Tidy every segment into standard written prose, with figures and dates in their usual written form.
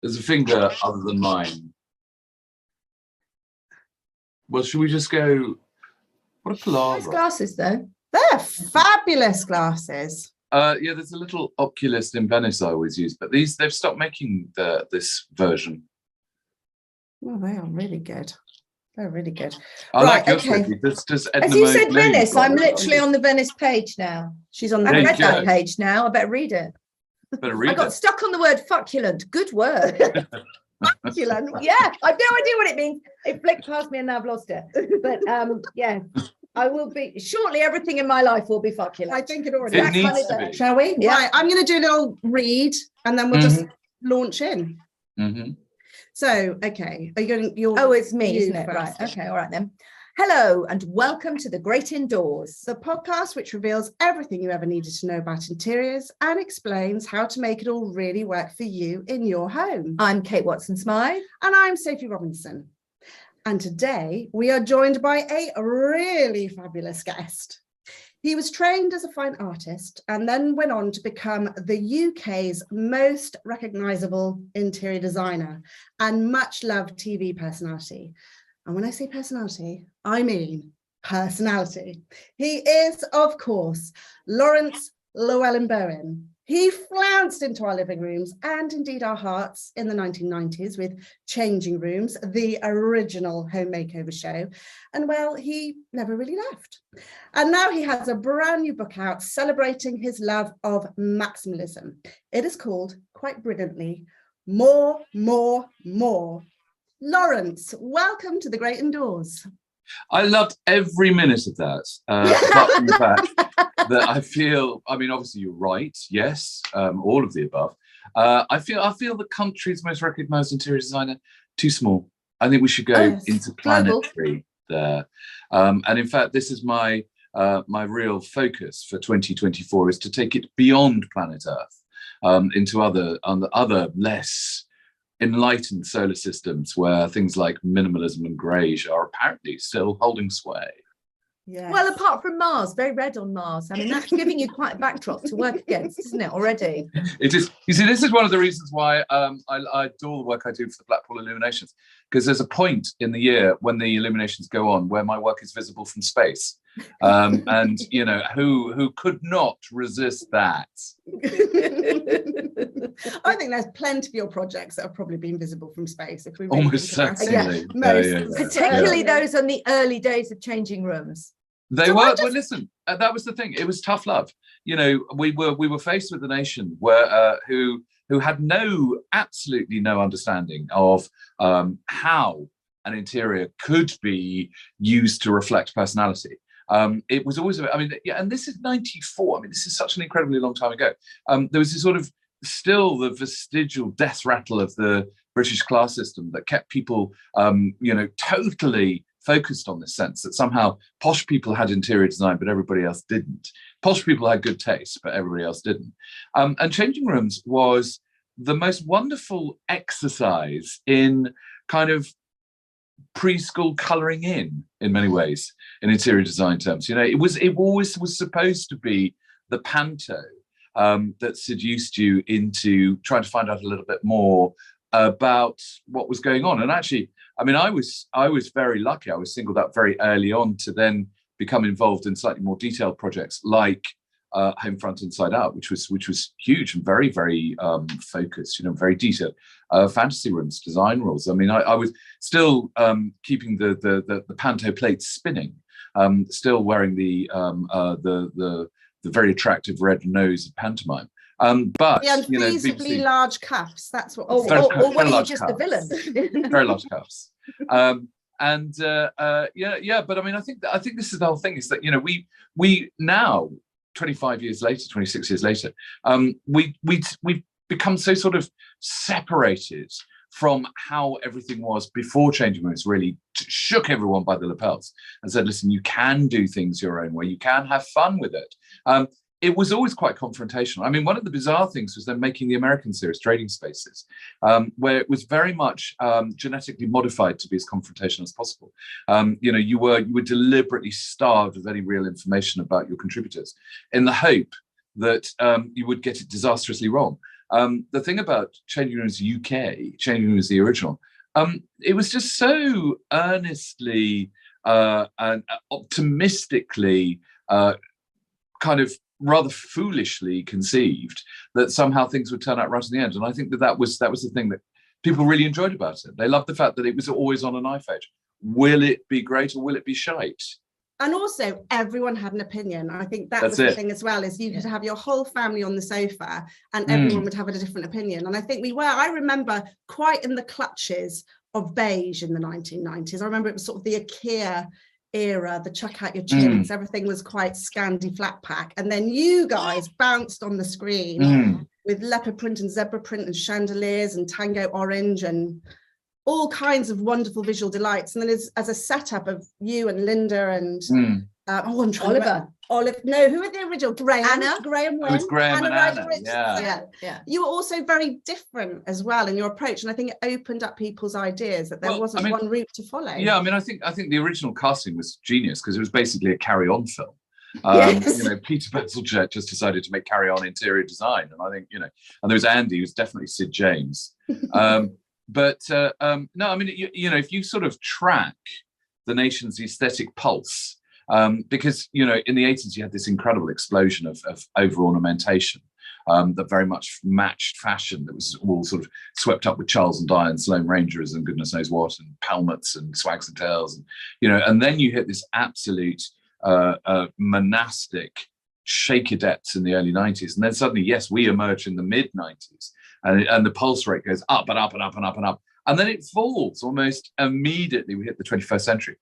There's a finger other than mine. Well, should we just go? What a palaver. Nice glasses, though. They're fabulous glasses. Yeah, there's a little oculist in Venice I always use, but they've stopped making this version. Well, they are really good. They're really good. I like yours, Sophie. Does Edna As you Mode said know you've Venice, got I'm it? literally on the Venice page now. She's on the I've There you read that go. page now. I better read it. Better read I got it. stuck on the word fuculent. Good word. Fuculent. Yeah, I've no idea what it means. It flicked past me and now I've lost it. But yeah, I will be shortly. Everything in my life will be fuculent. I think it already It is. needs to be. Shall we? Yeah. Right, I'm going to do a little read and then we'll just launch in. Mm-hmm. So, okay. Are you going to... Oh, it's me, you isn't it? first. Right. Okay. All right then. Hello and welcome to The Great Indoors. The podcast which reveals everything you ever needed to know about interiors and explains how to make it all really work for you in your home. I'm Kate Watson-Smythe. And I'm Sophie Robinson. And today we are joined by a really fabulous guest. He was trained as a fine artist and then went on to become the UK's most recognisable interior designer and much loved TV personality. And when I say personality, I mean personality. He is, of course, Laurence Llewellyn Bowens. He flounced into our living rooms and indeed our hearts in the 1990s with Changing Rooms, the original home makeover show. And well, he never really left. And now he has a brand new book out celebrating his love of maximalism. It is called, quite brilliantly, More, More, More. Laurence, welcome to The Great Indoors. I loved every minute of that, apart from the fact that I feel, I mean, obviously you're right, yes, all of the above. I feel the country's most recognised interior designer too small. I think we should go into planetary there. And in fact, this is my real focus for 2024 is to take it beyond planet Earth into other less enlightened solar systems where things like minimalism and greige are apparently still holding sway. Yes. Well, apart from Mars, very red on Mars. I mean, that's giving you quite a backdrop to work against, isn't it, already? It is. You see, this is one of the reasons why I adore the work I do for the Blackpool Illuminations, because there's a point in the year when the illuminations go on where my work is visible from space. And, you know, who could not resist that? I think there's plenty of your projects that have probably been visible from space. If we really Almost think about it. certainly. Most Particularly those on the early days of Changing Rooms. They So were. Well, listen, that was the thing. It was tough love. You know, we were faced with a nation where who had absolutely no understanding of how an interior could be used to reflect personality. It was always, I mean, yeah, and this is 94. I mean, this is such an incredibly long time ago. There was this sort of still the vestigial death rattle of the British class system that kept people, you know, totally focused on this sense that somehow posh people had interior design, but everybody else didn't. Posh people had good taste, but everybody else didn't. And Changing Rooms was the most wonderful exercise in kind of preschool colouring in many ways, in interior design terms. You know, it always was supposed to be the panto that seduced you into trying to find out a little bit more about what was going on. And actually, I mean, I was very lucky. I was singled out very early on to then become involved in slightly more detailed projects like Home Front Inside Out, which was huge and very, very focused, you know, very detailed. Fantasy rooms, design rules. I mean, I was still keeping the panto plates spinning, still wearing the very attractive red nose of pantomime. But the you know, unfeasibly large cuffs. That's what. Or were you just the villain? Very large cuffs. Yeah. But I mean, I think this is the whole thing. Is that, you know, we now 25 years later, 26 years later, we've become so sort of separated from how everything was before Changing Rooms really shook everyone by the lapels and said, listen, you can do things your own way, you can have fun with it. It was always quite confrontational. I mean, one of the bizarre things was then making the American series, Trading Spaces, where it was very much genetically modified to be as confrontational as possible. You know, you were deliberately starved of any real information about your contributors in the hope that you would get it disastrously wrong. The thing about Changing Rooms UK, Changing Rooms the original, it was just so earnestly and optimistically kind of rather foolishly conceived that somehow things would turn out right in the end. And I think that was the thing that people really enjoyed about it. They loved the fact that it was always on a knife edge. Will it be great or will it be shite? And also, everyone had an opinion. I think that was the thing as well, is you could have your whole family on the sofa and everyone would have a different opinion. And I think I remember quite in the clutches of beige in the 1990s. I remember it was sort of the IKEA era, the chuck out your chins, everything was quite Scandi flat pack. And then you guys bounced on the screen with leopard print and zebra print and chandeliers and tango orange and all kinds of wonderful visual delights. And then as a setup of you and Linda and Oliver. No, who were the original? Graham. Graham. It was Graham and Anna. Yeah. You were also very different as well in your approach, and I think it opened up people's ideas that there wasn't one route to follow. Yeah, I mean, I think the original casting was genius because it was basically a carry-on film. Peter Bazalgette just decided to make carry-on interior design, and I think and there was Andy, who's definitely Sid James. But no, I mean, if you sort of track the nation's aesthetic pulse, because in the 80s you had this incredible explosion of over ornamentation that very much matched fashion, that was all sort of swept up with Charles and Di and Sloane Rangers and goodness knows what, and Palmets and Swags and Tails, and and then you hit this absolute monastic shaker depths in the early 90s, and then suddenly, yes, we emerge in the mid 90s, and the pulse rate goes up and up and up and up and up. And then it falls almost immediately. We hit the 21st century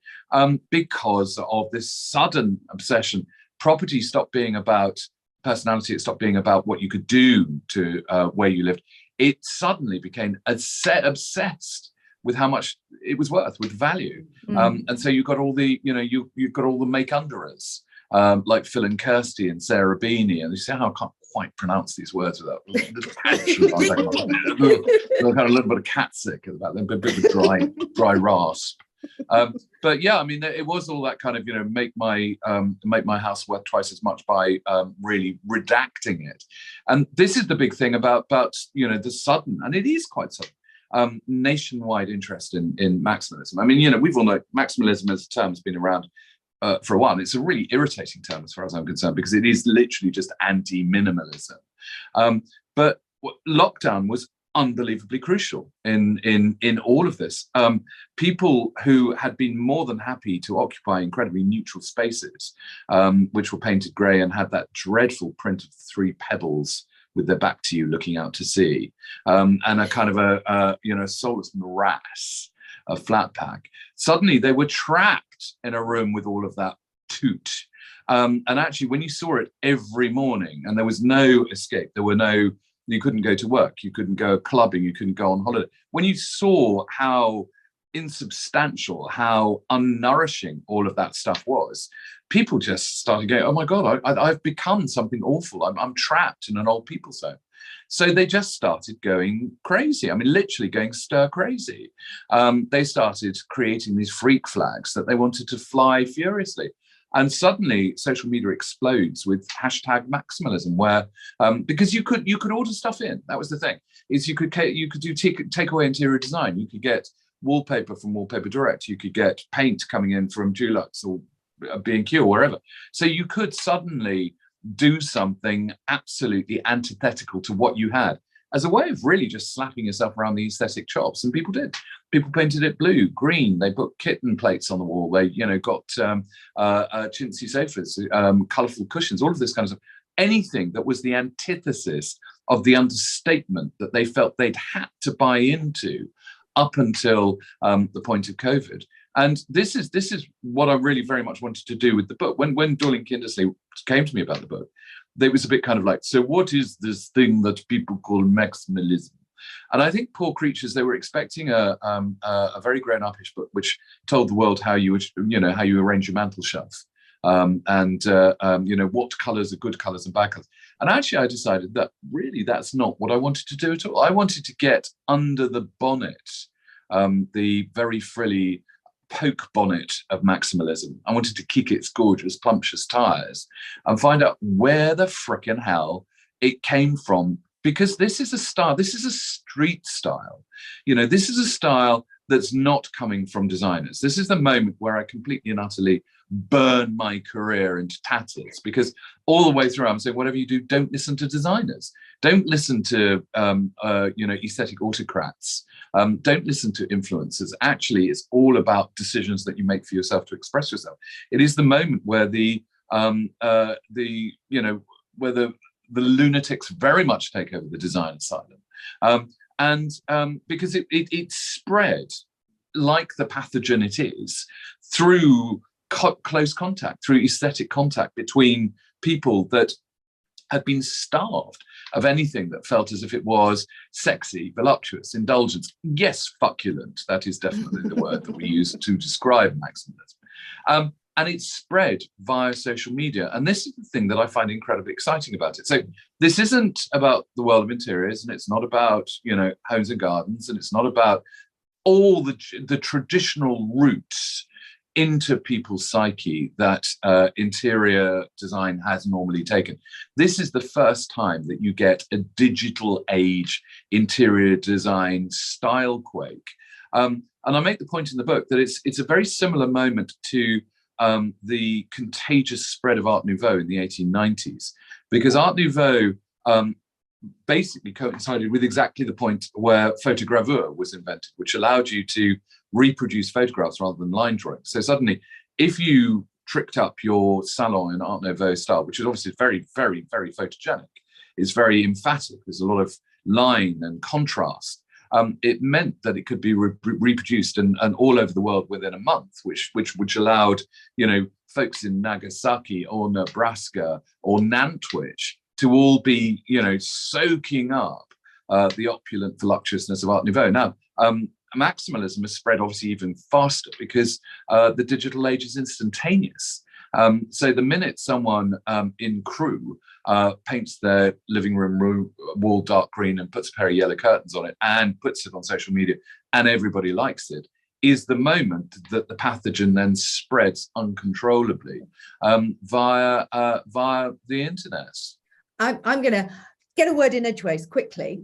because of this sudden obsession. Property stopped being about personality. It stopped being about what you could do to where you lived. It suddenly became obsessed with how much it was worth, with value. And so you got all the, you've got all the make-underers like Phil and Kirsty and Sarah Beanie. And you say, I can't quite pronounce these words without a little passion. Kind of a little bit of cat sick about them, a bit of a dry rasp. But yeah, I mean, it was all that kind of, make my house worth twice as much by really redacting it. And this is the big thing about the sudden, and it is quite sudden, nationwide interest in maximalism. I mean, we've all known maximalism as a term has been around for a while. It's a really irritating term as far as I'm concerned, because it is literally just anti-minimalism. But lockdown was unbelievably crucial in all of this. People who had been more than happy to occupy incredibly neutral spaces, which were painted grey and had that dreadful print of three pebbles with their back to you looking out to sea, and a kind of a soulless morass of flat pack. Suddenly they were trapped in a room with all of that toot. And actually, when you saw it every morning, and there was no escape, you couldn't go to work, you couldn't go clubbing, you couldn't go on holiday. When you saw how insubstantial, how unnourishing all of that stuff was, people just started going, oh my God, I've become something awful. I'm trapped in an old people's home. So they just started going crazy. I mean, literally going stir crazy. They started creating these freak flags that they wanted to fly furiously. And suddenly social media explodes with hashtag maximalism, where because you could order stuff in. That was the thing, is you could do takeaway interior design. You could get wallpaper from Wallpaper Direct. You could get paint coming in from Dulux or B&Q or wherever. So you could suddenly do something absolutely antithetical to what you had, as a way of really just slapping yourself around the aesthetic chops. And people did. People painted it blue, green. They put kitten plates on the wall. They, got chintzy sofas, colourful cushions, all of this kind of stuff. Anything that was the antithesis of the understatement that they felt they'd had to buy into up until the point of COVID. And this is what I really very much wanted to do with the book. When Dorling Kindersley came to me about the book, there was a bit kind of like, so what is this thing that people call maximalism? And I think, poor creatures, they were expecting a very grown-upish book which told the world how you arrange your mantel shelf, and what colours are good colours and bad colours. And actually, I decided that really that's not what I wanted to do at all. I wanted to get under the bonnet, the very frilly poke bonnet of maximalism. I wanted to kick its gorgeous, plumptious tires and find out where the frickin' hell it came from because this is a style, this is a street style. You know, this is a style that's not coming from designers. This is the moment where I completely and utterly burn my career into tatters, because all the way through I'm saying, whatever you do, don't listen to designers. Don't listen to aesthetic autocrats. Don't listen to influencers. Actually, it's all about decisions that you make for yourself to express yourself. It is the moment where the lunatics very much take over the design asylum, because it spread like the pathogen it is through close contact, through aesthetic contact between people that had been starved of anything that felt as if it was sexy, voluptuous, indulgence. Yes, fucculent. That is definitely the word that we use to describe maximalism. And it's spread via social media. And this is the thing that I find incredibly exciting about it. So this isn't about the world of interiors, and it's not about, homes and gardens, and it's not about all the traditional routes into people's psyche that interior design has normally taken. This is the first time that you get a digital age interior design style quake. And I make the point in the book that it's a very similar moment to the contagious spread of Art Nouveau in the 1890s, because Art Nouveau basically coincided with exactly the point where photogravure was invented, which allowed you to reproduce photographs rather than line drawing. So suddenly, if you tricked up your salon in Art Nouveau style, which is obviously very, very, very photogenic, it's very emphatic, there's a lot of line and contrast, it meant that it could be reproduced and all over the world within a month, which allowed, folks in Nagasaki or Nebraska or Nantwich to all be, soaking up the opulent voluptuousness of Art Nouveau. Now, maximalism has spread obviously even faster because the digital age is instantaneous. So the minute someone in Crewe paints their living room wall dark green and puts a pair of yellow curtains on it and puts it on social media and everybody likes it, is the moment that the pathogen then spreads uncontrollably via the internet. I'm going to get a word in edgeways quickly.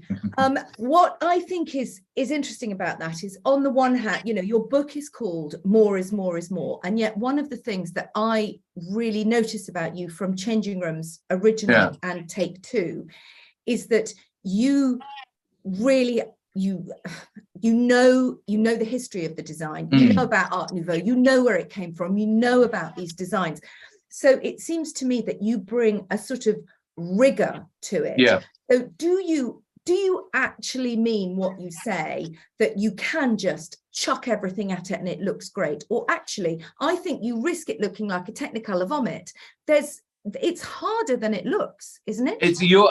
What I think is interesting about that is, on the one hand, your book is called More is More is More. And yet one of the things that I really notice about you from Changing Rooms original and Take Two is that you really, you know the history of the design, you know about Art Nouveau, you know where it came from, you know about these designs. So it seems to me that you bring a sort of rigor to it. So do you actually mean what you say, that you can just chuck everything at it and it looks great? Or actually, I think you risk it looking like a Technicolor vomit. It's harder than it looks, isn't it? You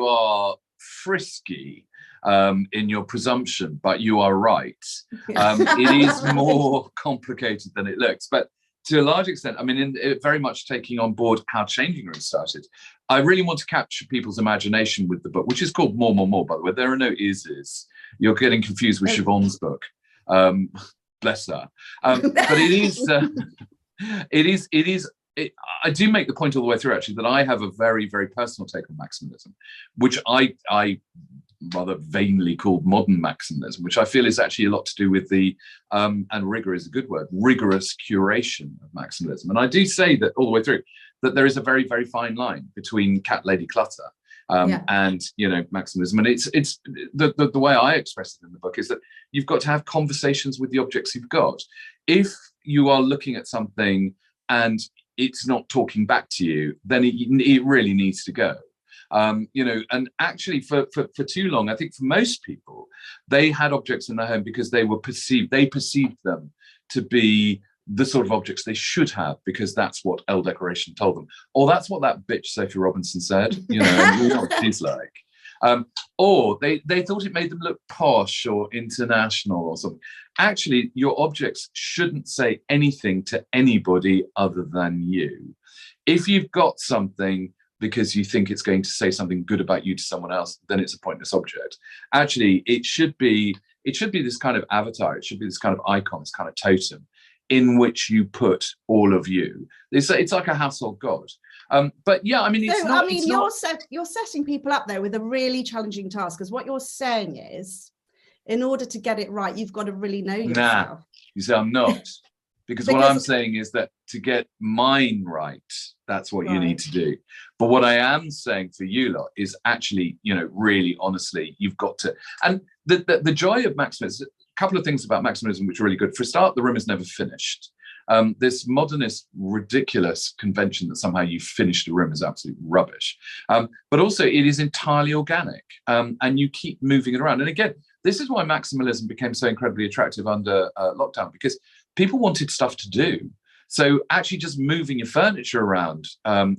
are frisky in your presumption, but you are right. It is more complicated than it looks, but to a large extent, very much taking on board how Changing Rooms started, I really want to capture people's imagination with the book, which is called More, More, More, by the way. There are no is. You're getting confused with Siobhan's book. Bless her. But I do make the point all the way through, actually, that I have a very, very personal take on maximalism, which I rather vainly called modern maximalism, which I feel is actually a lot to do with the, and rigor is a good word, rigorous curation of maximalism. And I do say that all the way through, that there is a very, very fine line between cat lady clutter and, maximalism. And it's the way I express it in the book is that you've got to have conversations with the objects you've got. If you are looking at something and it's not talking back to you, then it really needs to go. And actually for too long, I think for most people, they had objects in their home because they perceived them to be the sort of objects they should have, because that's what Elle Decoration told them. Or that's what that bitch Sophie Robinson said, you know what she's like. Or they thought it made them look posh or international or something. Actually, your objects shouldn't say anything to anybody other than you. If you've got something because you think it's going to say something good about you to someone else, then it's a pointless object. Actually, it should be this kind of avatar. It should be this kind of icon, this kind of totem, in which you put all of you. It's like a household god. But yeah, I mean, it's So, not. I mean, it's not, you're setting people up there with a really challenging task, because what you're saying is, in order to get it right, you've got to really know yourself. you say I'm not, because what I'm saying is that to get mine right, that's what you need to do. But what I am saying for you lot is actually, you know, really honestly, you've got to. And the joy of maximalism, a couple of things about maximalism which are really good. For a start, the room is never finished. This modernist, ridiculous convention that somehow you finished a room is absolute rubbish. But also, it is entirely organic, and you keep moving it around. And again, this is why maximalism became so incredibly attractive under lockdown, because people wanted stuff to do. So actually just moving your furniture around,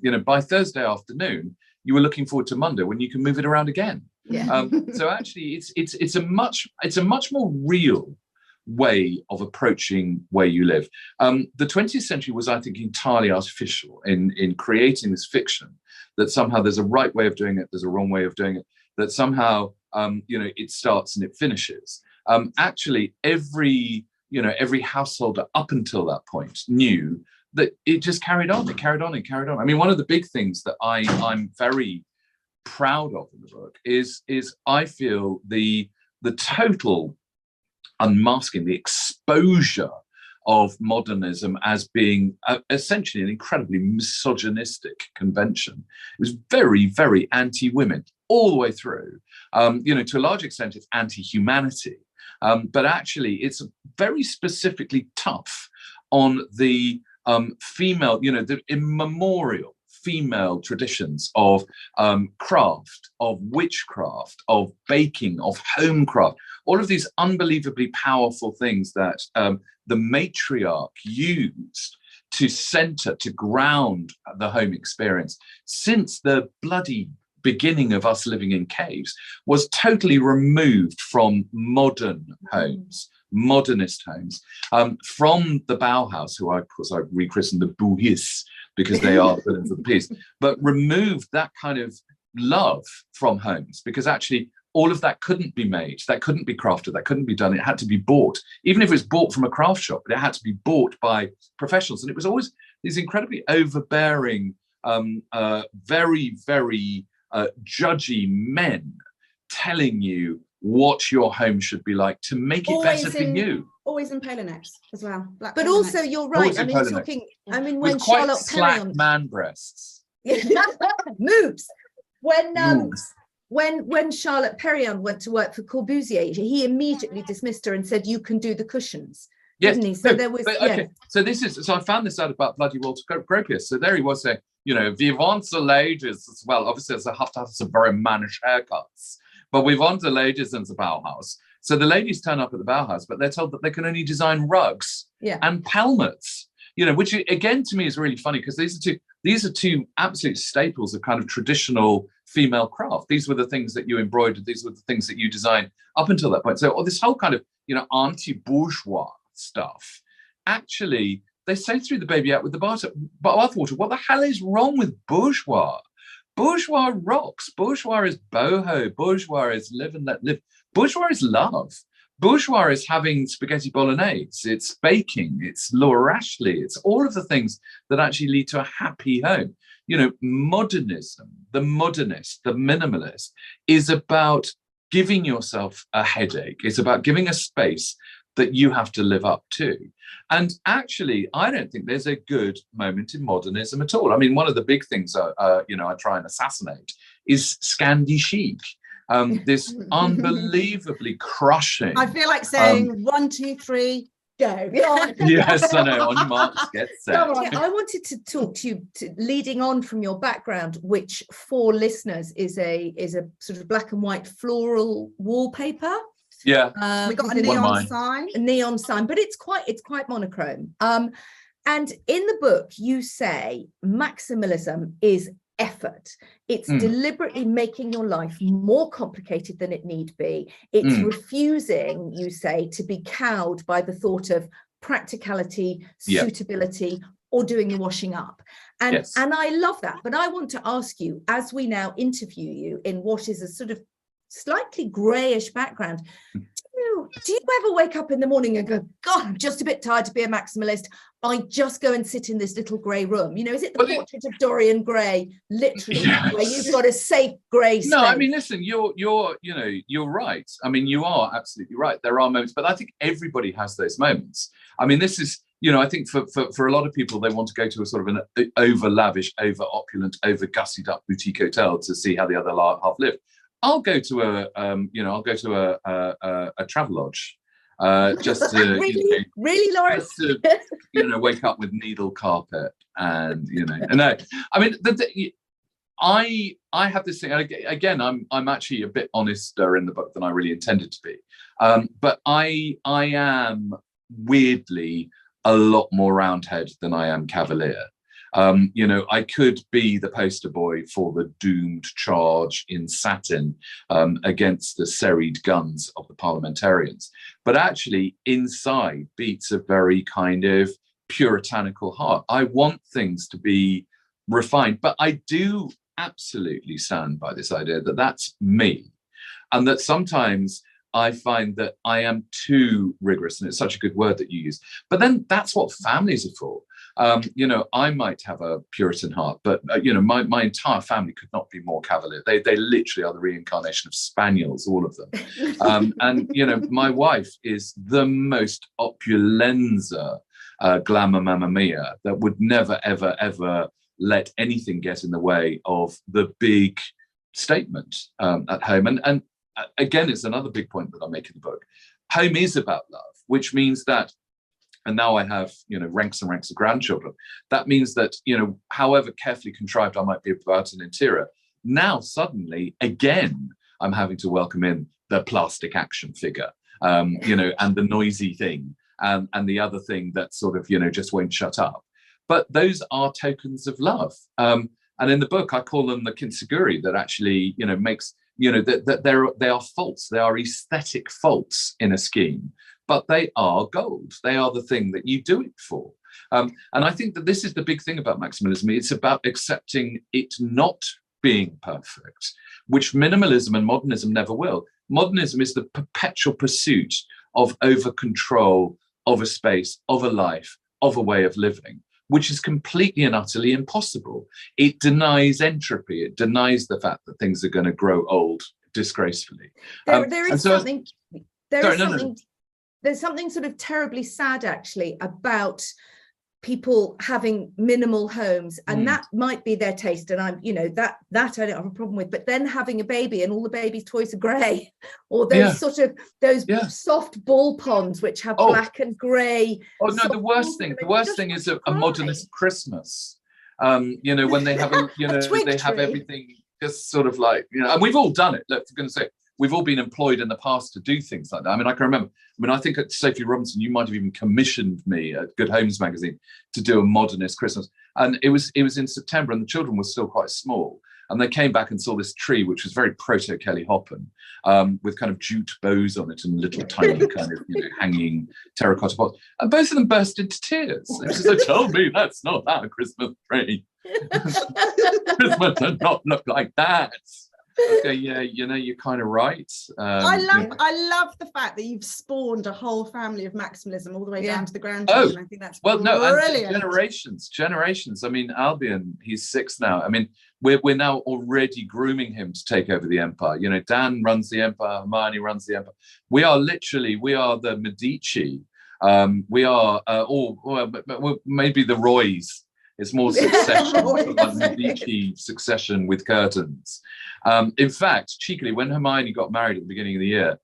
you know, by Thursday afternoon, you were looking forward to Monday when you can move it around again. Yeah. So actually, it's a much more real way of approaching where you live. The 20th century was, I think, entirely artificial in creating this fiction that somehow there's a right way of doing it, there's a wrong way of doing it, that somehow you know, it starts and it finishes. Actually, every householder up until that point knew that it just carried on. It carried on and carried on. I mean, one of the big things that I'm very proud of in the book is I feel the total unmasking, the exposure of modernism as being essentially an incredibly misogynistic convention. It was very, very anti-women all the way through. You know, to a large extent, it's anti-humanity. But actually, it's very specifically tough on the female, you know, the immemorial female traditions of craft, of witchcraft, of baking, of homecraft, all of these unbelievably powerful things that the matriarch used to center, to ground the home experience since the bloody beginning of us living in caves, was totally removed from modern homes, modernist homes, from the Bauhaus, who I rechristened the Bouhis because they are villains of the piece, but removed that kind of love from homes, because actually all of that couldn't be made, that couldn't be crafted, that couldn't be done. It had to be bought, even if it was bought from a craft shop, but it had to be bought by professionals. And it was always these incredibly overbearing, very, very judgy men telling you what your home should be like to make it better for you. Always in polo necks as well. But also, you're right. I mean, talking. I mean, when Charlotte Perriand man breasts moves, when Charlotte Perriand went to work for Corbusier, he immediately dismissed her and said, "You can do the cushions." Yes. Didn't he? So there was. Okay. So I found this out about bloody Walter Gropius. So there he was saying, you know, we want the ladies as well. Obviously, they have to have some very mannish haircuts, but we want the ladies in the Bauhaus. So the ladies turn up at the Bauhaus, but they're told that they can only design rugs and pelmets, you know, which again to me is really funny, because these are two absolute staples of kind of traditional female craft. These were the things that you embroidered. These were the things that you designed up until that point. So this whole kind of, you know, anti-bourgeois stuff, actually, they say through the baby out with the bathwater. What the hell is wrong with bourgeois? Bourgeois rocks. Bourgeois is boho. Bourgeois is live and let live. Bourgeois is love. Bourgeois is having spaghetti bolognese. It's baking. It's Laura Ashley. It's all of the things that actually lead to a happy home. You know, modernism, the modernist, the minimalist, is about giving yourself a headache. It's about giving a space that you have to live up to. And actually, I don't think there's a good moment in modernism at all. I mean, one of the big things, you know, I try and assassinate is Scandi chic. This unbelievably crushing. I feel like saying 1, 2, 3, go. Yes, I know. On your marks, get set. I wanted to talk to you, leading on from your background, which for listeners is a sort of black and white floral wallpaper. Yeah, we got a neon sign, but it's quite monochrome. And in the book, you say maximalism is effort. It's deliberately making your life more complicated than it need be. It's refusing, you say, to be cowed by the thought of practicality, suitability, or doing the washing up. And I love that. But I want to ask you, as we now interview you in what is a sort of slightly grayish background, do you ever wake up in the morning and go, God, I'm just a bit tired to be a maximalist. I just go and sit in this little grey room. You know, is it the portrait of Dorian Gray, literally, Yes. where you've got a safe grey space? No, I mean, listen, you're right. I mean, you are absolutely right. There are moments, but I think everybody has those moments. I mean, this is, I think for a lot of people, they want to go to a sort of an over lavish, over opulent, over gussied up boutique hotel to see how the other half live. I'll go to a travel lodge. Just to really, Laurence, just to, wake up with needle carpet and no, I mean I have this thing again. I'm actually a bit honester in the book than I really intended to be, but I am weirdly a lot more roundhead than I am cavalier. I could be the poster boy for the doomed charge in satin against the serried guns of the parliamentarians. But actually, inside beats a very kind of puritanical heart. I want things to be refined, but I do absolutely stand by this idea that that's me. And that sometimes I find that I am too rigorous, and it's such a good word that you use. But then that's what families are for. I might have a Puritan heart, but my entire family could not be more cavalier. They literally are the reincarnation of spaniels, all of them. And my wife is the most opulenza glamour mamma mia that would never ever ever let anything get in the way of the big statement at home. And again, it's another big point that I make in the book. Home is about love, which means that, and now I have, ranks and ranks of grandchildren. That means that, however carefully contrived I might be about an interior, now suddenly, again, I'm having to welcome in the plastic action figure, and the noisy thing, and the other thing that sort of, just won't shut up. But those are tokens of love. And in the book, I call them the kintsugi that actually, makes, that they are faults. They are aesthetic faults in a scheme, but they are gold. They are the thing that you do it for. And I think that this is the big thing about maximalism. It's about accepting it not being perfect, which minimalism and modernism never will. Modernism is the perpetual pursuit of over control, of a space, of a life, of a way of living, which is completely and utterly impossible. It denies entropy. It denies the fact that things are going to grow old disgracefully. There's something sort of terribly sad, actually, about people having minimal homes, and that might be their taste, and I'm that I don't have a problem with, but then having a baby and all the baby's toys are grey, or those soft ball ponds which have black and grey. The worst thing is a modernist Christmas, when they have they have everything just sort of like, and we've all done it. Look, for goodness sake, we've all been employed in the past to do things like that. I mean, I can remember. I think at Sophie Robinson, you might have even commissioned me at Good Homes magazine to do a modernist Christmas, and it was in September, and the children were still quite small, and they came back and saw this tree which was very proto Kelly Hoppen, with kind of jute bows on it and little tiny kind of hanging terracotta pots, and both of them burst into tears. They said, "Tell me that's not our Christmas tree. Christmas does not look like that." Okay, yeah, you're kind of right. I love the fact that you've spawned a whole family of maximalism all the way down to the grandchildren. I think that's brilliant. Generations. I mean, Albion, he's 6 now. I mean, we're now already grooming him to take over the empire. Dan runs the empire, Hermione runs the empire. We are the Medici. We are maybe the Roys. It's more succession, like Medici succession with curtains. In fact, cheekily, when Hermione got married at the beginning of the year,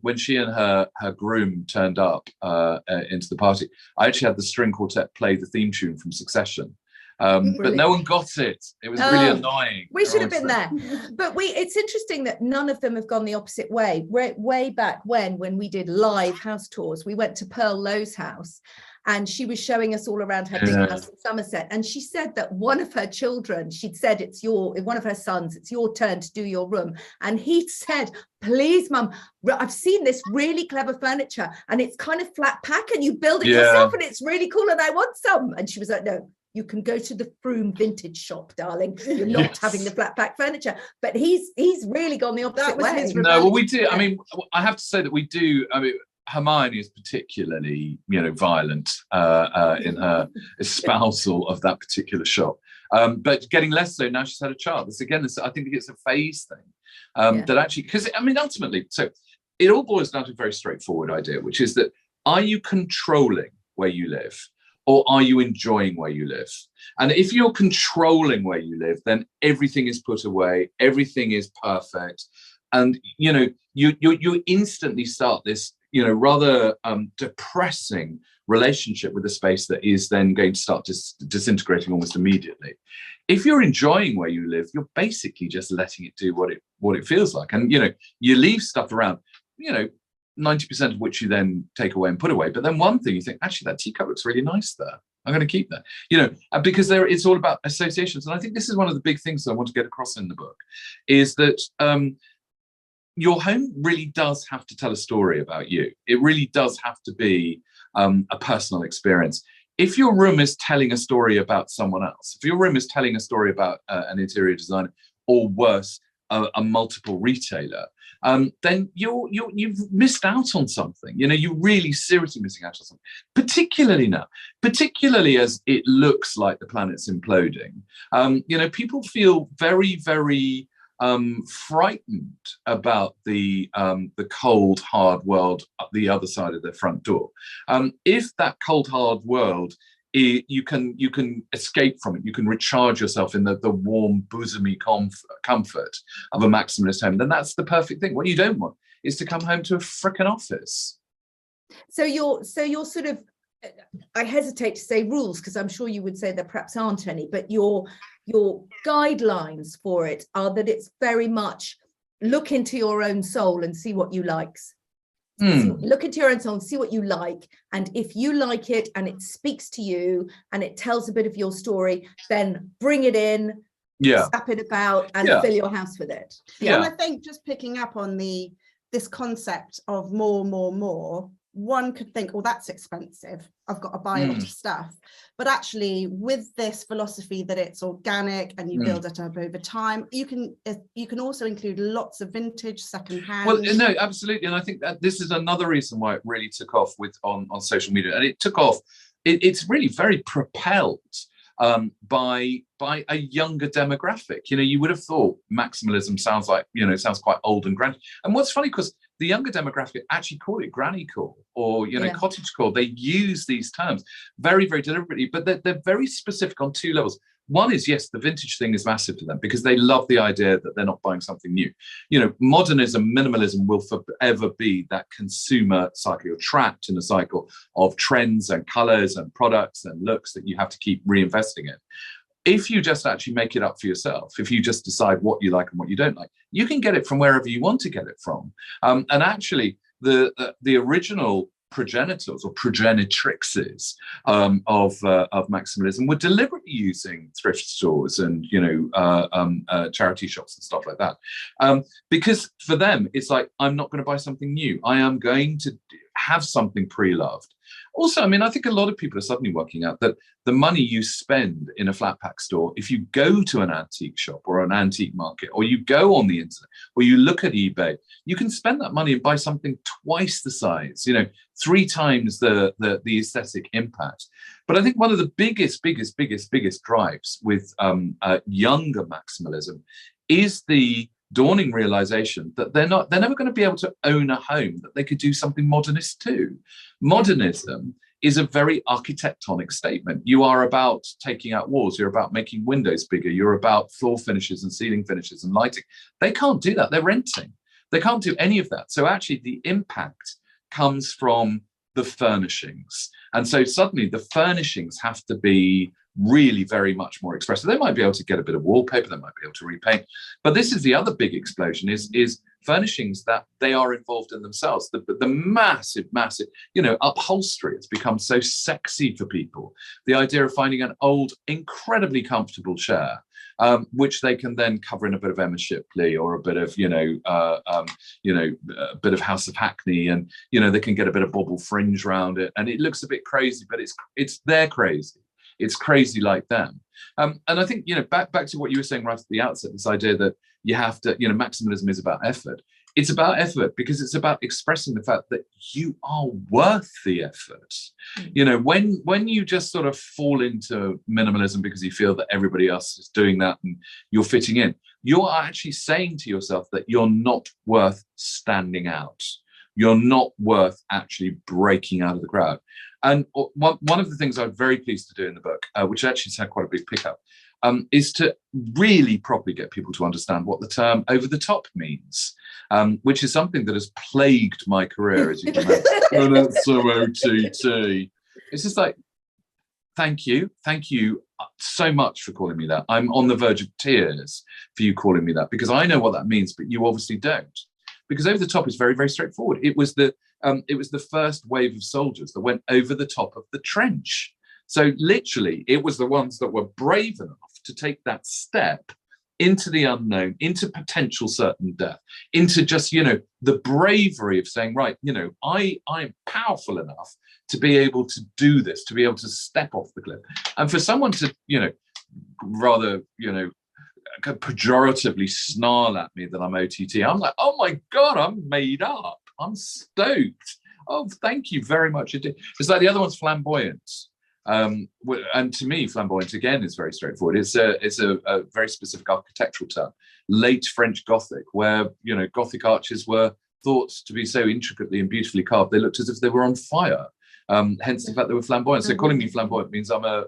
when she and her groom turned up into the party, I actually had the string quartet play the theme tune from Succession. But no one got it. It was really annoying. We should have been there. But it's interesting that none of them have gone the opposite way. Way back when we did live house tours, we went to Pearl Lowe's house, and she was showing us all around her big house in Somerset. And she said that one of her children, she'd said, one of her sons, it's your turn to do your room. And he said, "Please, Mum, I've seen this really clever furniture and it's kind of flat pack and you build it yourself and it's really cool and I want some." And she was like, "No, you can go to the Froome vintage shop, darling. You're not having the flat pack furniture. But he's really gone the opposite way. No, well, we do. I mean, I have to say that we do. I mean, Hermione is particularly, violent in her espousal of that particular shop. But getting less so now she's had a child. I think it's a phase thing. That actually, because I mean, ultimately, so it all boils down to a very straightforward idea, which is that, are you controlling where you live, or are you enjoying where you live? And if you're controlling where you live, then everything is put away, everything is perfect, and you instantly start this rather depressing relationship with the space that is then going to start disintegrating almost immediately. If you're enjoying where you live, you're basically just letting it do what it feels like, and you leave stuff around, 90% of which you then take away and put away. But then one thing you think, actually, that teacup looks really nice there. I'm going to keep that, because it's all about associations. And I think this is one of the big things that I want to get across in the book, is that your home really does have to tell a story about you. It really does have to be a personal experience. If your room is telling a story about someone else, if your room is telling a story about an interior designer, or worse, a multiple retailer, then you've missed out on something. You're really seriously missing out on something. Particularly as it looks like the planet's imploding. People feel very, very frightened about the cold, hard world at the other side of their front door. If that cold, hard world, you can escape from it, you can recharge yourself in the warm, bosomy comfort of a maximalist home, then that's the perfect thing. What you don't want is to come home to a frickin' office. So you're sort of, I hesitate to say rules, because I'm sure you would say there perhaps aren't any, but your guidelines for it are that it's very much look into your own soul and see what you like. Look into your own soul and see what you like, and if you like it and it speaks to you and it tells a bit of your story, then bring it in, slap it about, and fill your house with it. And I think, just picking up on this concept of more, one could think, oh, that's expensive, I've got to buy a lot of stuff. But actually, with this philosophy that it's organic and you build it up over time, you can also include lots of vintage, secondhand. Well, no, absolutely. And I think that this is another reason why it really took off on social media. And it took off, it's really very propelled by a younger demographic. You would have thought maximalism sounds quite old and grand. And what's funny, because the younger demographic actually call it granny core, or cottage core. They use these terms very, very deliberately, but they're very specific on two levels. One is, yes, the vintage thing is massive for them because they love the idea that they're not buying something new. Modernism, minimalism will forever be that consumer cycle. You're trapped in a cycle of trends and colors and products and looks that you have to keep reinvesting in. If you just actually make it up for yourself, if you just decide what you like and what you don't like, you can get it from wherever you want to get it from. And actually, the original progenitors or progenitrixes of maximalism were deliberately using thrift stores and charity shops and stuff like that, because for them it's like, I'm not going to buy something new, I am going to have something pre-loved. Also, I mean, I think a lot of people are suddenly working out that the money you spend in a flat pack store, if you go to an antique shop or an antique market, or you go on the internet, or you look at eBay, you can spend that money and buy something twice the size, 3 times the aesthetic impact. But I think one of the biggest drives with younger maximalism is the dawning realization that they're never going to be able to own a home that they could do something modernist to. Modernism is a very architectonic statement. You are about taking out walls, you're about making windows bigger, you're about floor finishes and ceiling finishes and lighting. They can't do that, they're renting. They can't do any of that. So actually the impact comes from the furnishings. And so suddenly the furnishings have to be really very much more expressive. They might be able to get a bit of wallpaper, they might be able to repaint. But this is the other big explosion, is furnishings that they are involved in themselves. The massive, upholstery has become so sexy for people. The idea of finding an old, incredibly comfortable chair, which they can then cover in a bit of Emma Shipley or a bit of, a bit of House of Hackney, and they can get a bit of bobble fringe around it, and it looks a bit crazy, but it's they're crazy. it's crazy like them. And I think, back to what you were saying right at the outset, this idea that you have to, maximalism is about effort. It's about effort because it's about expressing the fact that you are worth the effort. When you just sort of fall into minimalism because you feel that everybody else is doing that and you're fitting in, you're actually saying to yourself that you're not worth standing out. You're not worth actually breaking out of the crowd. And one of the things I'm very pleased to do in the book, which actually has had quite a big pickup, is to really properly get people to understand what the term over the top means, which is something that has plagued my career, as you can imagine. Oh, that's so OTT. It's just like, thank you so much for calling me that. I'm on the verge of tears for you calling me that, because I know what that means, but you obviously don't. Because over the top is very, very straightforward. It was the first wave of soldiers that went over the top of the trench. So literally, it was the ones that were brave enough to take that step into the unknown, into potential certain death, into just, the bravery of saying, right, I'm powerful enough to be able to do this, to be able to step off the cliff. And for someone to, rather, pejoratively snarl at me that I'm OTT, I'm like, oh my God, I'm made up. I'm stoked. Oh, thank you very much. It's like the other one's flamboyant. And to me, flamboyant again is very straightforward. It's a very specific architectural term, late French Gothic, where Gothic arches were thought to be so intricately and beautifully carved they looked as if they were on fire. Hence the fact they were flamboyant. So calling me flamboyant means I'm a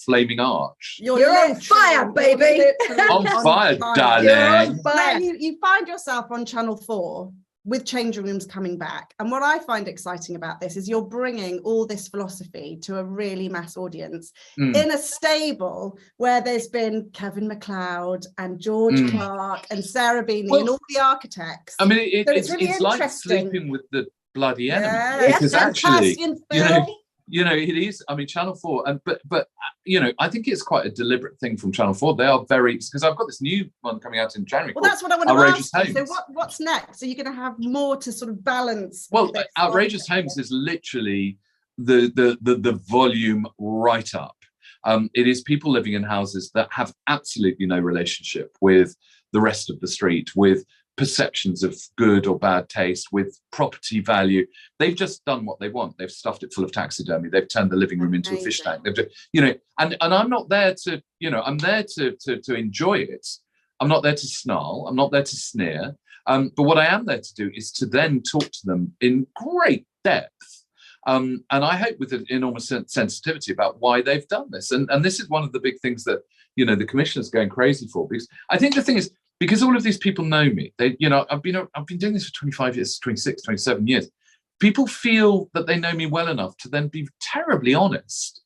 flaming arch. You're on fire, baby. On fire, darling. On fire. You find yourself on Channel 4 with changing rooms coming back. And what I find exciting about this is you're bringing all this philosophy to a really mass audience in a stable where there's been Kevin MacLeod and George Clark and Sarah Beanie and all the architects. I mean, it's really it's like interesting. sleeping with the bloody enemy. Yeah, because actually, it is. I mean, Channel 4, but I think it's quite a deliberate thing from Channel 4. They are very, because I've got this new one coming out in January. Well, that's what I want to Outrageous ask you. Homes. So what's next? Are you going to have more to sort of balance? Well, Outrageous Homes is literally the volume right up. It is people living in houses that have absolutely no relationship with the rest of the street, with perceptions of good or bad taste, with property value. They've just done what they want. They've stuffed it full of taxidermy. They've turned the living room into a fish tank. They've, and I'm not there to, I'm there to enjoy it. I'm not there to snarl. I'm not there to sneer. But what I am there to do is to then talk to them in great depth. And I hope with an enormous sensitivity about why they've done this. And this is one of the big things that, the commissioner's going crazy for, because I think the thing is, because all of these people know me, they, I've been doing this for 25 years, 26, 27 years. People feel that they know me well enough to then be terribly honest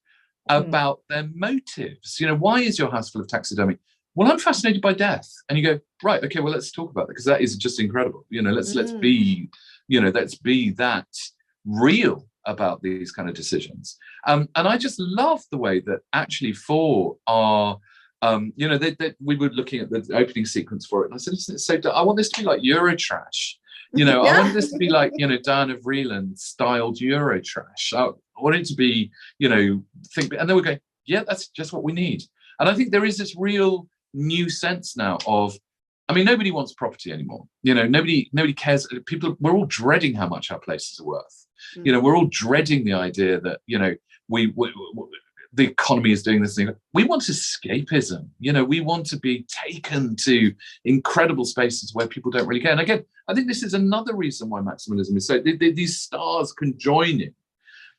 about their motives. Why is your house full of taxidermy? Well, I'm fascinated by death. And you go, right, okay, well, let's talk about that, because that is just incredible. Let's be that real about these kind of decisions. And I just love the way that actually for our we were looking at the opening sequence for it, and I said, "Isn't it so? I want this to be like Eurotrash. I want this to be like Diana Vreeland styled Eurotrash. I want it to be and then we're going, yeah, that's just what we need." And I think there is this real new sense now of, I mean, nobody wants property anymore. Nobody cares. We're all dreading how much our places are worth. We're all dreading the idea that we the economy is doing this thing. We want escapism. We want to be taken to incredible spaces where people don't really care. And again, I think this is another reason why maximalism is so, these stars can join in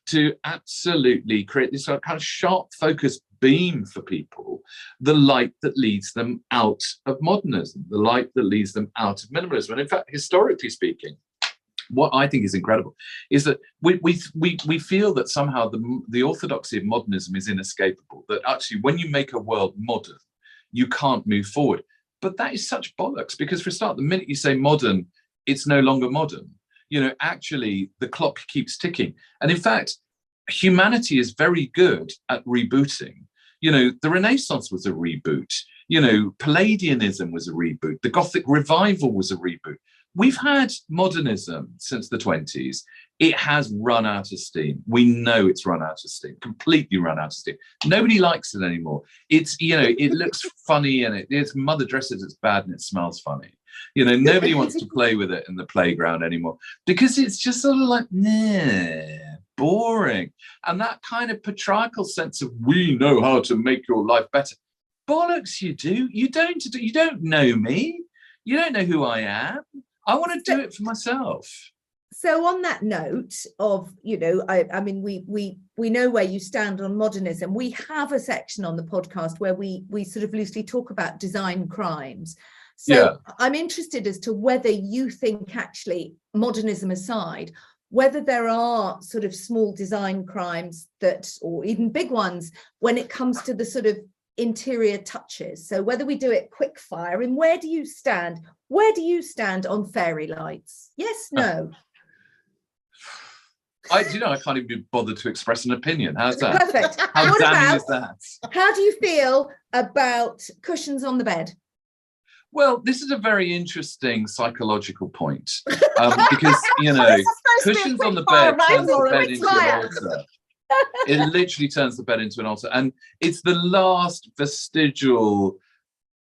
to absolutely create this kind of sharp focused beam for people, the light that leads them out of modernism, the light that leads them out of minimalism. And in fact, historically speaking, what I think is incredible is that we feel that somehow the orthodoxy of modernism is inescapable, that actually when you make a world modern, you can't move forward. But that is such bollocks, because for a start, the minute you say modern, it's no longer modern. Actually, the clock keeps ticking. And in fact, humanity is very good at rebooting. The Renaissance was a reboot. Palladianism was a reboot. The Gothic revival was a reboot. we've had modernism since the 20s. It has run out of steam. We know it's run out of steam, completely run out of steam. Nobody likes it anymore. It's, it looks funny and its mother dresses it's bad and it smells funny. Nobody wants to play with it in the playground anymore because it's just sort of like, nah, boring. And that kind of patriarchal sense of we know how to make your life better. Bollocks, you do. You don't know me. You don't know who I am. I want to do it for myself. So on that note of, I mean, we know where you stand on modernism. We have a section on the podcast where we sort of loosely talk about design crimes. So yeah. I'm interested as to whether you think actually, modernism aside, whether there are sort of small design crimes or even big ones when it comes to the sort of interior touches. So whether we do it quickfire, and where do you stand? Where do you stand on fairy lights? Yes, no. I can't even be bothered to express an opinion. How's that? Perfect. How damning is that? How do you feel about cushions on the bed? Well, this is a very interesting psychological point because, cushions on the bed turns the bed into an altar. It literally turns the bed into an altar. And it's the last vestigial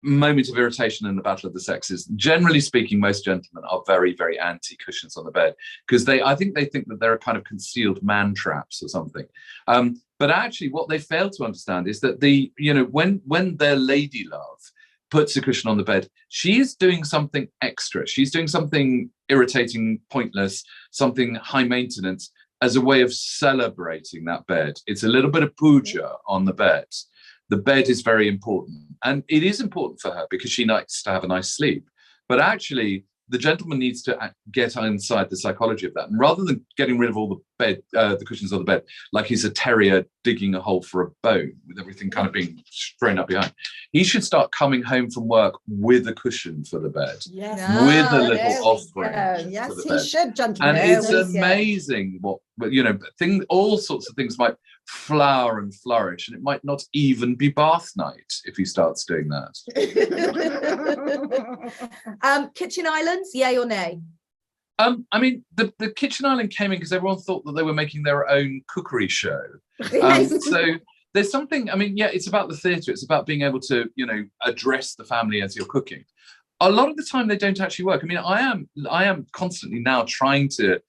moment of irritation in the battle of the sexes. Generally speaking, most gentlemen are very, very anti cushions on the bed because I think they think that they're a kind of concealed man traps or something. But actually what they fail to understand is that when their lady love puts a cushion on the bed, she is doing something extra. She's doing something irritating, pointless, something high maintenance as a way of celebrating that bed. It's a little bit of puja on the bed. The bed is very important. And it is important for her because she likes to have a nice sleep. But actually, the gentleman needs to get inside the psychology of that. And rather than getting rid of all the cushions on the bed, like he's a terrier digging a hole for a bone with everything kind of being thrown up behind, he should start coming home from work with a cushion for the bed, with a little offering. Yes, for the he bed. Should, gentlemen. And it's amazing all sorts of things might flower and flourish, and it might not even be bath night if he starts doing that. Kitchen islands, yay or nay? I mean, the kitchen island came in because everyone thought that they were making their own cookery show. So there's something, it's about the theatre. It's about being able to, address the family as you're cooking. A lot of the time they don't actually work. I am constantly now trying to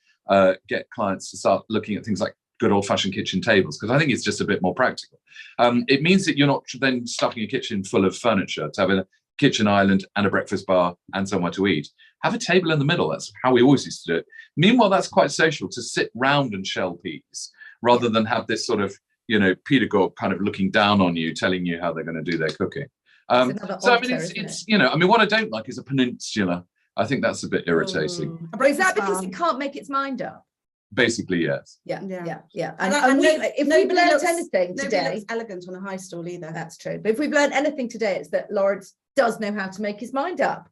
get clients to start looking at things like good old-fashioned kitchen tables, because I think it's just a bit more practical. It means that you're not then stuffing a kitchen full of furniture to have a kitchen island and a breakfast bar and somewhere to eat. Have a table in the middle. That's how we always used to do it. Meanwhile, that's quite social, to sit round and shell peas rather than have this sort of, pedagogue kind of looking down on you, telling you how they're going to do their cooking. What I don't like is a peninsula. I think that's a bit irritating. But is that because it can't make its mind up? Basically, yes. Yeah. And if we've learned anything today, looks elegant on a high stool either. That's true. But if we've learned anything today, it's that Laurence does know how to make his mind up.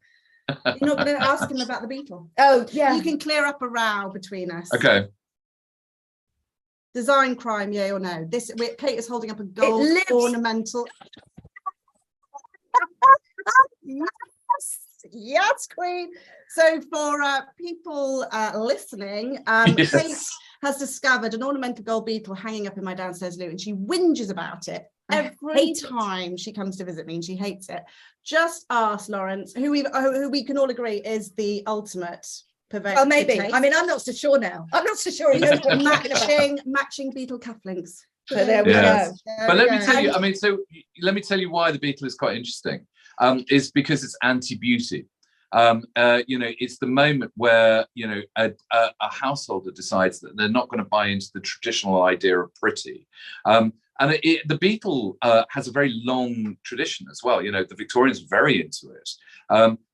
You're not going to ask him about the beetle. Oh, yeah. You can clear up a row between us. Okay. Design crime, yay or no? Kate is holding up a gold ornamental. Yes, Queen. So for people listening, yes. Kate has discovered an ornamental gold beetle hanging up in my downstairs loo, and she whinges about it every time she comes to visit me, and she hates it. Just ask Laurence, who we can all agree is the ultimate purveyor. Oh, maybe. I'm not so sure now. I'm not so sure. matching beetle cufflinks. So there we go. But let me tell you. Let me tell you why the beetle is quite interesting. Is because it's anti-beauty. It's the moment where a householder decides that they're not going to buy into the traditional idea of pretty. The beetle has a very long tradition as well. The Victorians are very into it.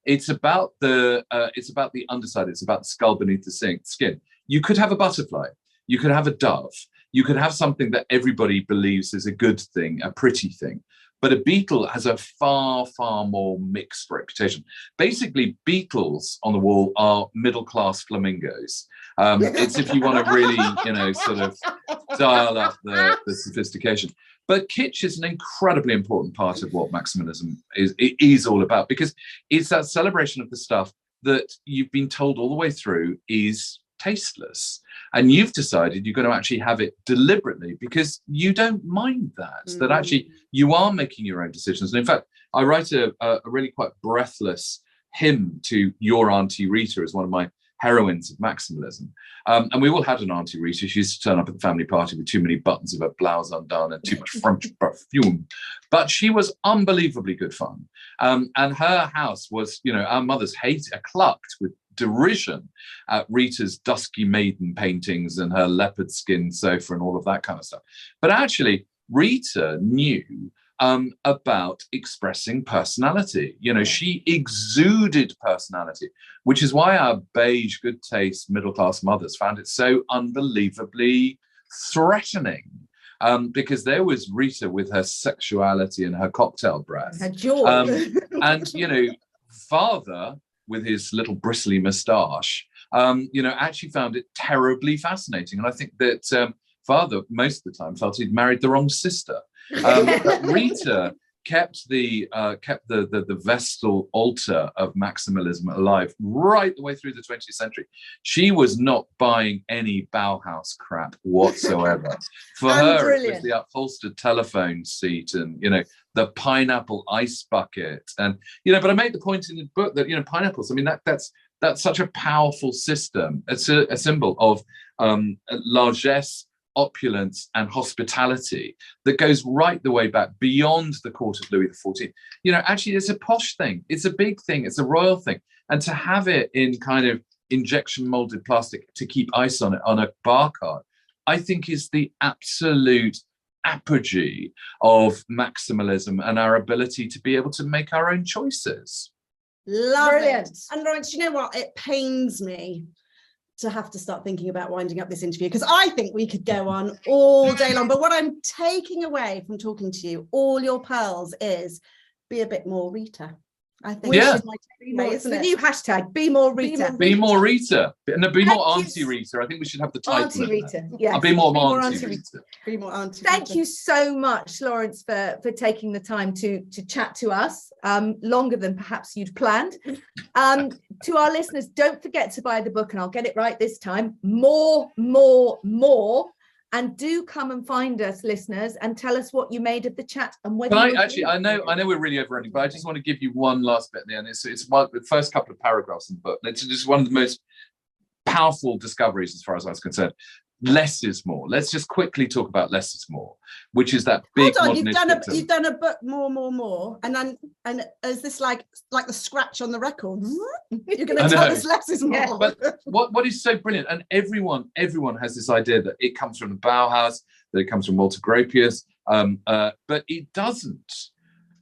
It's about the underside. It's about the skull beneath the skin. You could have a butterfly. You could have a dove. You could have something that everybody believes is a good thing, a pretty thing. But a beetle has a far, far more mixed reputation. Basically, beetles on the wall are middle-class flamingos. It's if you want to really, sort of dial up the sophistication. But kitsch is an incredibly important part of what maximalism is all about, because it's that celebration of the stuff that you've been told all the way through is tasteless, and you've decided you're going to actually have it deliberately because you don't mind that actually you are making your own decisions. And in fact, I write a really quite breathless hymn to your Auntie Rita as one of my heroines of maximalism. And we all had an Auntie Rita. She used to turn up at the family party with too many buttons of her blouse undone and too much French perfume. But she was unbelievably good fun. And her house was, our mothers clucked with derision at Rita's dusky maiden paintings and her leopard skin sofa and all of that kind of stuff. But actually, Rita knew about expressing personality. She exuded personality, which is why our beige, good taste, middle-class mothers found it so unbelievably threatening. Because there was Rita with her sexuality and her cocktail breath. Her joy. And, father, with his little bristly moustache, actually found it terribly fascinating. And I think that father, most of the time, felt he'd married the wrong sister. But Rita kept the Vestal altar of maximalism alive right the way through the 20th century. She was not buying any Bauhaus crap whatsoever. For her, it was the upholstered telephone seat and, the pineapple ice bucket. And, but I made the point in the book that, pineapples, I mean, that's such a powerful system. It's a symbol of largesse, opulence and hospitality that goes right the way back beyond the court of Louis XIV. Actually, it's a posh thing. It's a big thing. It's a royal thing. And to have it in kind of injection molded plastic to keep ice on it on a bar cart, I think is the absolute apogee of maximalism and our ability to be able to make our own choices. Love Brilliant. it. And Laurence, you know what? It pains me to have to start thinking about winding up this interview, because I think we could go on all day long. But what I'm taking away from talking to you, all your pearls, is be a bit more Rita. I think Yeah. It's the new hashtag, be more Rita. Be more Rita. No, be more Thank Auntie you. Rita. I think we should have the title. Auntie of Rita. that. Yeah. I'll be more more Auntie Auntie Rita. Be more Auntie Thank Rita. you so much, Laurence, for taking the time to chat to us, longer than perhaps you'd planned. To our listeners, don't forget to buy the book, and I'll get it right this time. More. And do come and find us, listeners, and tell us what you made of the chat and whether. I know we're really overrunning, but I just want to give you one last bit at the end. It's the first couple of paragraphs in the book. It's just one of the most powerful discoveries, as far as I was concerned. Less is more. Let's just quickly talk about less is more, which is that big. Hold on, you've done a book, more, and is this like the scratch on the record? You're going to tell us less is more. Yeah. But what is so brilliant, and everyone has this idea that it comes from the Bauhaus, that it comes from Walter Gropius, but it doesn't.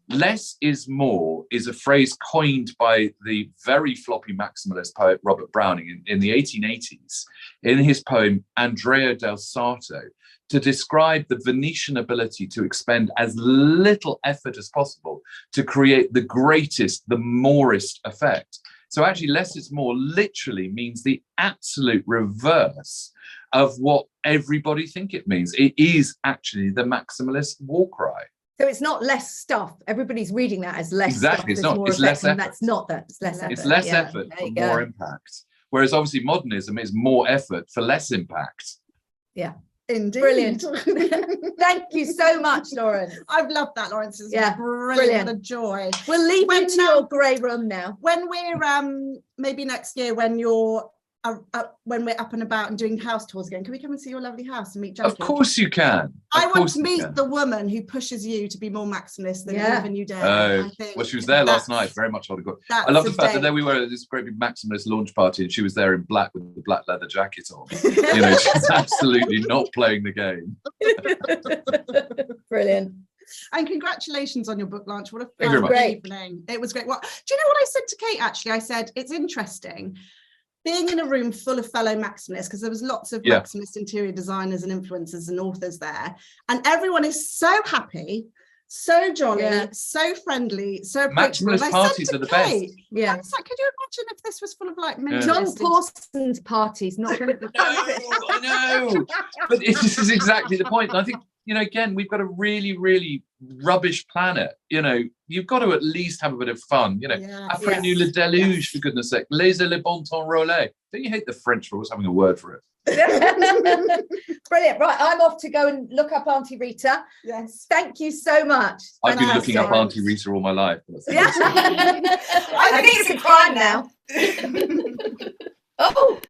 Less is more is a phrase coined by the very floppy maximalist poet Robert Browning in the 1880s in his poem Andrea del Sarto, to describe the Venetian ability to expend as little effort as possible to create the greatest, the morest effect. So actually, less is more literally means the absolute reverse of what everybody think it means. It is actually the maximalist war cry. So it's not less stuff. Everybody's reading that as less Exactly. stuff. It's less effort. That's not that. It's less effort. It's less effort for more impact. Whereas obviously modernism is more effort for less impact. Yeah. Indeed. Brilliant. Thank you so much, Laurence. I've loved that, Laurence. It's Yeah, brilliant. What a joy. We'll leave you to your grey room now. When we're maybe next year, when we're up and about and doing house tours again, can we come and see your lovely house and meet Jackie? Of course you can. I want to meet the woman who pushes you to be more maximalist than even you dare. Well, she was there last night, very much on the go. I love the fact that there we were at this great big maximalist launch party, and she was there in black with the black leather jacket on. She's absolutely not playing the game. Brilliant. And congratulations on your book launch. What a Thank you fun very much. evening. It was great. Well, do you know what I said to Kate, actually? I said, it's interesting being in a room full of fellow maximalists, because there was lots of maximalist interior designers and influencers and authors there, and everyone is so happy, so jolly, so friendly, so approachable. Maximalist parties are the best. Yeah, I was like, could you imagine if this was full of like John Parsons parties, not I know, but this is exactly the point. And I think you know, again, we've got a really, really rubbish planet. You know, you've got to at least have a bit of fun. You know, après nous le déluge, for goodness sake. Laissez le bon temps rouler. Don't you hate the French for always having a word for it? Brilliant. Right, I'm off to go and look up Auntie Rita. Yes. Thank you so much. I've been looking up Auntie Rita all my life. Yeah. I think it's a crime now. Oh.